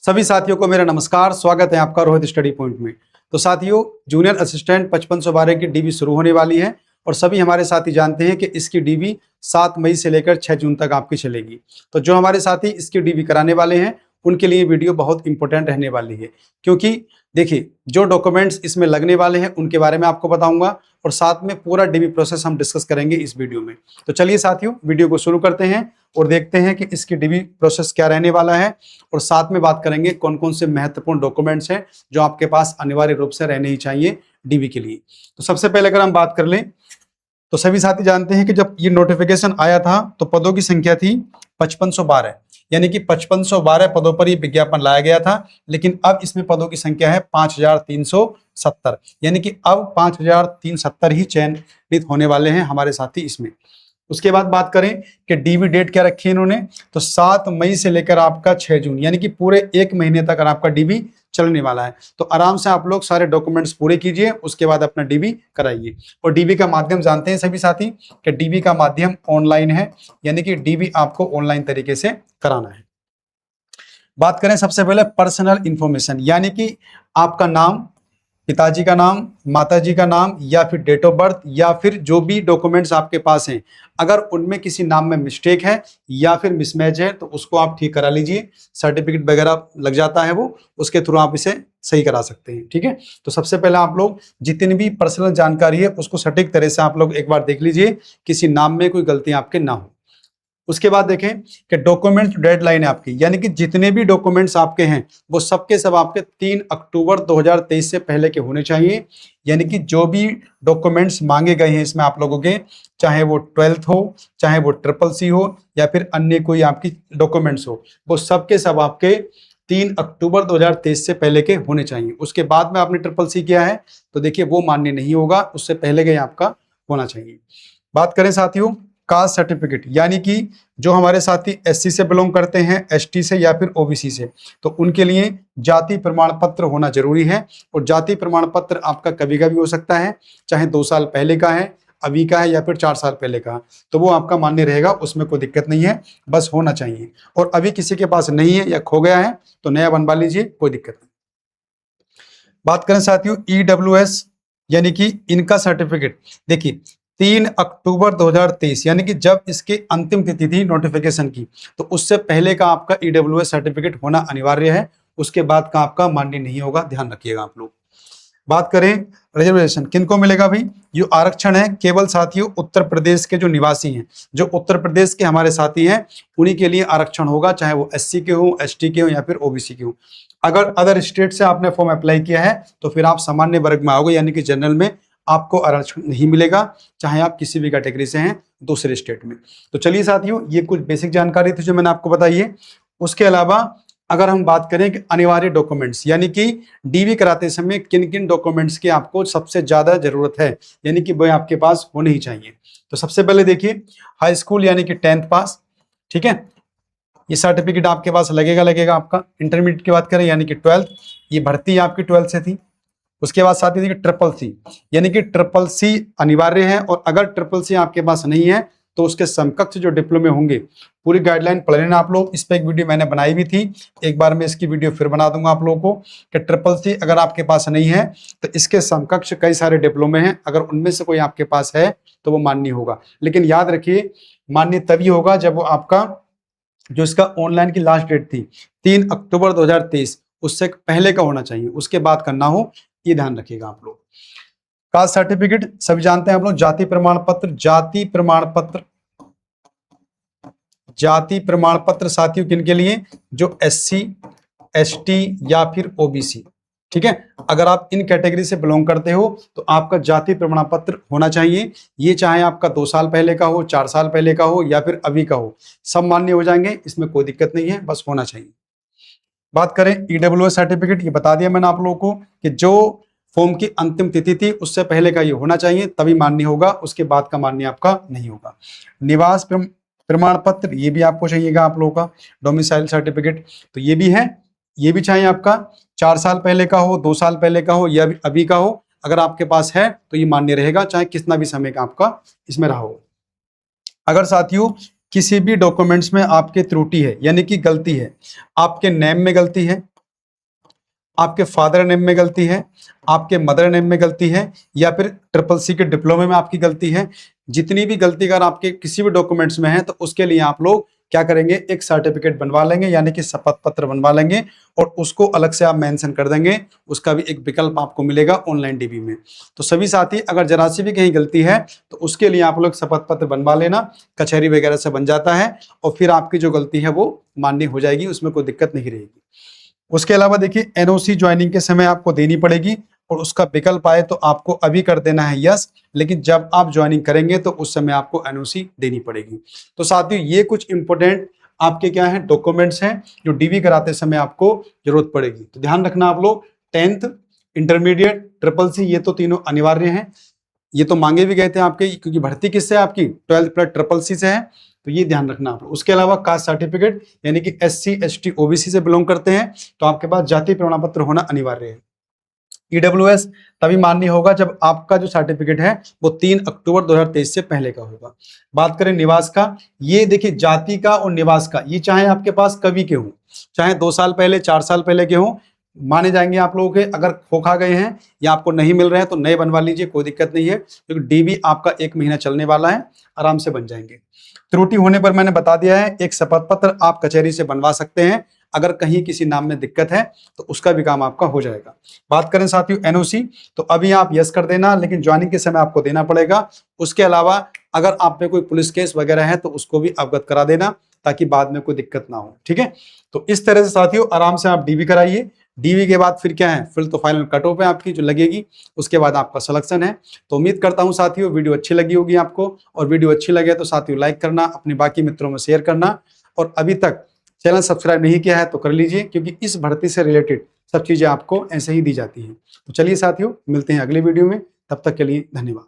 सभी साथियों को मेरा नमस्कार। स्वागत है आपका रोहित स्टडी पॉइंट में। तो साथियों, जूनियर असिस्टेंट 5512 की डीबी शुरू होने वाली है और सभी हमारे साथी जानते हैं कि इसकी डीबी 7 मई से लेकर 6 जून तक आपकी चलेगी। तो जो हमारे साथी इसकी डीबी कराने वाले हैं उनके लिए वीडियो बहुत इंपॉर्टेंट रहने वाली है, क्योंकि देखिए जो डॉक्यूमेंट्स इसमें लगने वाले हैं उनके बारे में आपको बताऊंगा और साथ में पूरा डीबी प्रोसेस हम डिस्कस करेंगे इस वीडियो में। तो चलिए साथियों, वीडियो को शुरू करते हैं और देखते हैं कि इसकी डीबी प्रोसेस क्या रहने वाला है और साथ में बात करेंगे कौन कौन से महत्वपूर्ण डॉक्यूमेंट्स हैं जो आपके पास अनिवार्य रूप से रहने ही चाहिए डीबी के लिए। तो सबसे पहले अगर हम बात कर लें तो सभी साथी जानते हैं कि जब ये नोटिफिकेशन आया था तो पदों की संख्या थी 5512, यानी कि 5512 पदों पर ये विज्ञापन लाया गया था। लेकिन अब इसमें पदों की संख्या है 5370, यानी कि अब 5370 ही चयनित होने वाले हैं हमारे साथी इसमें। उसके बाद बात करें कि डीबी डेट क्या रखी है इन्होंने, तो 7 मई से लेकर आपका 6 जून, यानी कि पूरे 1 महीने तक आपका डीबी चलने वाला है। तो आराम से आप लोग सारे डॉक्यूमेंट्स पूरे कीजिए, उसके बाद अपना डीबी कराइए। और डीबी का माध्यम जानते हैं सभी साथी कि डीबी का माध्यम ऑनलाइन है, यानी कि डीबी आपको ऑनलाइन तरीके से कराना है। बात करें सबसे पहले पर्सनल इंफॉर्मेशन, यानी कि आपका नाम, पिताजी का नाम, माताजी का नाम या फिर डेट ऑफ बर्थ या फिर जो भी डॉक्यूमेंट्स आपके पास हैं, अगर उनमें किसी नाम में मिस्टेक है या फिर मिसमैच है तो उसको आप ठीक करा लीजिए। सर्टिफिकेट वगैरह लग जाता है वो, उसके थ्रू आप इसे सही करा सकते हैं। ठीक है, तो सबसे पहले आप लोग जितनी भी पर्सनल जानकारी है उसको सटीक तरह से आप लोग एक बार देख लीजिए, किसी नाम में कोई गलती आपके ना हो। उसके बाद देखें कि डॉक्यूमेंट डेडलाइन है आपकी, यानी कि जितने भी डॉक्यूमेंट्स आपके हैं वो सबके सब आपके 3 अक्टूबर 2023 से पहले के होने चाहिए। यानी कि जो भी डॉक्यूमेंट्स मांगे गए हैं इसमें आप लोगों के, चाहे वो 12th हो, चाहे वो CCC हो या फिर अन्य कोई आपकी डॉक्यूमेंट्स हो, वो सबके सब आपके 3 अक्टूबर 2023 से पहले के होने चाहिए। उसके बाद में आपने CCC किया है तो देखिए वो मान्य नहीं होगा, उससे पहले का ही आपका होना चाहिए। बात करें साथियों कास्ट सर्टिफिकेट, यानी कि जो हमारे साथी SC से बिलोंग करते हैं, ST से या फिर OBC से, तो उनके लिए जाति प्रमाण पत्र होना जरूरी है। और जाति प्रमाण पत्र आपका कभी कभी हो सकता है, चाहे 2 साल पहले का है, अभी का है या फिर 4 साल पहले का, तो वो आपका मान्य रहेगा, उसमें कोई दिक्कत नहीं है, बस होना चाहिए। और अभी किसी के पास नहीं है या खो गया है तो नया बनवा लीजिए, कोई दिक्कत नहीं। बात करें साथियों EWS, यानी कि इनका सर्टिफिकेट, देखिए 3 अक्टूबर 2023, यानी कि जब इसकी अंतिम तिथि थी नोटिफिकेशन की, तो उससे पहले का आपका EWS सर्टिफिकेट होना अनिवार्य है, उसके बाद का आपका मान्य नहीं होगा, ध्यान रखिएगा आप लोग। बात करें रिजर्वेशन किनको मिलेगा भाई, ये आरक्षण है केवल साथियों उत्तर प्रदेश के जो निवासी हैं, जो उत्तर प्रदेश के हमारे साथी हैं उन्हीं के लिए आरक्षण होगा, चाहे वो SC के हो, ST के हो या फिर OBC के हो। अगर अदर स्टेट से आपने फॉर्म अप्लाई किया है तो फिर आप सामान्य वर्ग में आओगे, यानी कि जनरल में आपको आरक्षण नहीं मिलेगा, चाहे आप किसी भी कैटेगरी से हैं दूसरे स्टेट में। तो चलिए साथियों, ये कुछ बेसिक जानकारी थी जो मैंने आपको बताई है। उसके अलावा अगर हम बात करें कि अनिवार्य डॉक्यूमेंट्स, यानी कि डीबी कराते समय किन किन डॉक्यूमेंट्स की आपको सबसे ज्यादा जरूरत है, यानी कि वह आपके पास होने ही चाहिए। तो सबसे पहले देखिए हाई स्कूल यानी कि 10th पास, ठीक है, ये सर्टिफिकेट आपके पास लगेगा आपका। इंटरमीडिएट की बात करें यानी कि 12th, ये भर्ती आपकी 12th से थी। उसके बाद साथ ही देखिए CCC, यानी कि CCC अनिवार्य है, और अगर CCC आपके पास नहीं है तो उसके समकक्ष जो डिप्लोमे होंगे, पूरी गाइडलाइन पढ़ लेना आप लोग, इस पे एक वीडियो मैंने बनाई भी थी, एक बार मैं इसकी वीडियो फिर बना दूंगा आप लोगों को कि CCC अगर आपके पास नहीं है तो इसके समकक्ष कई सारे डिप्लोमे हैं, अगर उनमें से कोई आपके पास है तो वो मान्य होगा। लेकिन याद रखिए मान्य तभी होगा जब वो आपका जो इसका ऑनलाइन की लास्ट डेट थी 3 अक्टूबर 2023 उससे पहले का होना चाहिए, उसके बाद का ना हो, ये ध्यान रखिएगा आप लोग। कास्ट सर्टिफिकेट सभी जानते हैं आप लोग, जाति प्रमाण पत्र, जाति प्रमाण पत्र साथियों किनके लिए, जो SC ST या फिर OBC, ठीक है, अगर आप इन कैटेगरी से बिलोंग करते हो तो आपका जाति प्रमाण पत्र होना चाहिए। ये चाहे आपका 2 साल पहले का हो, 4 साल पहले का हो या फिर अभी का हो, सब मान्य हो जाएंगे, इसमें कोई दिक्कत नहीं है, बस होना चाहिए। बात करें EWS सर्टिफिकेट, ये बता दिया मैंने आप लोगों को कि जो फॉर्म की अंतिम तिथि थी उससे पहले का ये होना चाहिए, तभी मान्य होगा, उसके बाद का मान्य आपका नहीं होगा। निवास प्रमाण पत्र, ये भी आपको चाहिएगा आप लोगों का। डोमिसाइल सर्टिफिकेट, तो ये भी है, ये भी चाहिए आपका, 4 साल पहले का हो, 2 साल पहले का हो या अभी का हो, अगर आपके पास है तो ये मान्य रहेगा, चाहे कितना भी समय का आपका इसमें रहा हो। अगर साथियों किसी भी डॉक्यूमेंट्स में आपके त्रुटि है, यानी कि गलती है, आपके नेम में गलती है, आपके फादर नेम में गलती है, आपके मदर नेम में गलती है, या फिर ट्रिपल सी के डिप्लोमे में आपकी गलती है, जितनी भी गलती अगर आपके किसी भी डॉक्यूमेंट्स में है तो उसके लिए आप लोग क्या करेंगे, एक सर्टिफिकेट बनवा लेंगे, यानी कि शपथ पत्र बनवा लेंगे और उसको अलग से आप मेंशन कर देंगे। उसका भी एक विकल्प आपको मिलेगा ऑनलाइन डीबी में। तो सभी साथी अगर जरा सी भी कहीं गलती है तो उसके लिए आप लोग शपथ पत्र बनवा लेना, कचहरी वगैरह से बन जाता है और फिर आपकी जो गलती है वो मान्य हो जाएगी, उसमें कोई दिक्कत नहीं रहेगी। उसके अलावा देखिए एनओसी ज्वाइनिंग के समय आपको देनी पड़ेगी और उसका विकल्प आए तो आपको अभी कर देना है यस, लेकिन जब आप ज्वाइनिंग करेंगे तो उस समय आपको एनओसी देनी पड़ेगी। तो साथियों ये कुछ इंपॉर्टेंट आपके क्या है डॉक्यूमेंट्स हैं जो डीवी कराते समय आपको जरूरत पड़ेगी। तो ध्यान रखना आप लोग, 10th, इंटरमीडिएट, ट्रिपल सी, ये तो तीनों अनिवार्य हैं। ये तो मांगे भी गए थे आपके, क्योंकि भर्ती किससे है आपकी 12th प्लस ट्रिपल सी से है, तो ये ध्यान रखना आप लोग। उसके अलावा कास्ट सर्टिफिकेट, यानी कि SC ST OBC से बिलोंग करते हैं तो आपके पास जाति प्रमाण पत्र होना अनिवार्य है। EWS तभी मान्य होगा जब आपका जो सर्टिफिकेट है वो 3 अक्टूबर 2023 से पहले का होगा। बात करें निवास का, ये देखिए जाति का और निवास का, ये चाहे आपके पास कभी के हों, चाहे 2 साल पहले 4 साल पहले के हों, माने जाएंगे आप लोगों के। अगर खोखा गए हैं या आपको नहीं मिल रहे हैं तो नए बनवा लीजिए, कोई दिक्कत नहीं है, क्योंकि डीबी आपका 1 महीना चलने वाला है, आराम से बन जाएंगे। त्रुटि होने पर मैंने बता दिया है, एक शपथ पत्र आप कचहरी से बनवा सकते हैं। अगर कहीं किसी नाम में दिक्कत है तो उसका भी काम आपका हो जाएगा। बात करें साथियों एनओसी, तो अभी आप यस कर देना, लेकिन ज्वाइनिंग के समय आपको देना पड़ेगा। उसके अलावा अगर आप पे कोई पुलिस केस वगैरह है तो उसको भी अवगत करा देना, ताकि बाद में कोई दिक्कत ना हो, ठीक है। तो इस तरह से साथियों आराम से आप डीवी कराइए। डीवी के बाद फिर क्या है, फिर तो फाइनल कट ऑफ है आपकी जो लगेगी, उसके बाद आपका सिलेक्शन है। तो उम्मीद करता हूं साथियों वीडियो अच्छी लगी होगी आपको, और वीडियो अच्छी लगे तो साथियों लाइक करना, अपने बाकी मित्रों में शेयर करना, और अभी तक चैनल सब्सक्राइब नहीं किया है तो कर लीजिए, क्योंकि इस भर्ती से रिलेटेड सब चीजें आपको ऐसे ही दी जाती हैं। तो चलिए साथियों मिलते हैं अगले वीडियो में, तब तक के लिए धन्यवाद।